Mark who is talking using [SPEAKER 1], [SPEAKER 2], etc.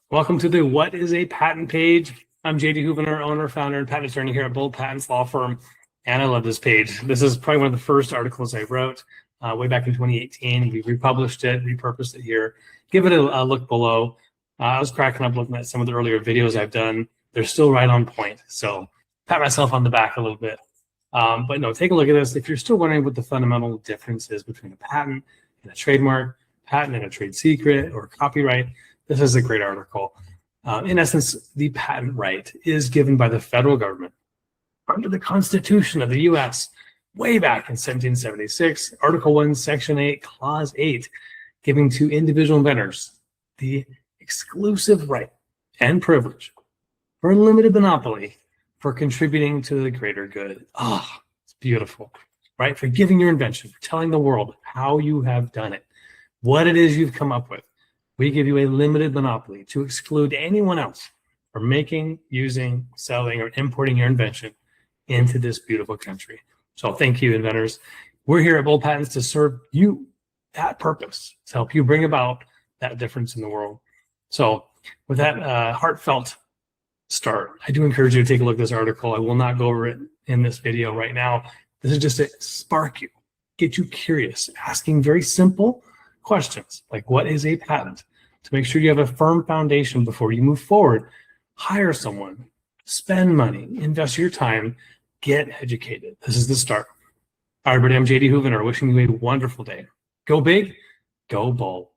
[SPEAKER 1] Welcome to the What is a Patent page. I'm JD Hoovener, owner, founder, and patent attorney here at Bold Patents Law Firm, and I love this page. This is probably one of the first articles I wrote way back in 2018. We republished it, repurposed it here. Give it a look below. I was cracking up looking at some of the earlier videos I've done. They're still right on point, so pat myself on the back a little bit. But no, take a look at this. If you're still wondering what the fundamental difference is between a patent and a trademark, patent and a trade secret, or copyright, this is a great article. In essence, the patent right is given by the federal government under the Constitution of the U.S. way back in 1776, Article 1, Section 8, Clause 8, giving to individual inventors the exclusive right and privilege for unlimited monopoly for contributing to the greater good. Ah, it's beautiful, right? For giving your invention, for telling the world how you have done it, what it is you've come up with. We give you a limited monopoly to exclude anyone else from making, using, selling, or importing your invention into this beautiful country. So thank you, inventors. We're here at Bold Patents to serve you that purpose, to help you bring about that difference in the world. So with that heartfelt start, I do encourage you to take a look at this article. I will not go over it in this video right now. This is just to spark you, get you curious, asking very simple questions like, what is a patent? To make sure you have a firm foundation before you move forward. Hire someone, spend money, invest your time, get educated. This is the start. All right, everybody, I'm JD Hoovener, wishing you a wonderful day. Go big, go bold.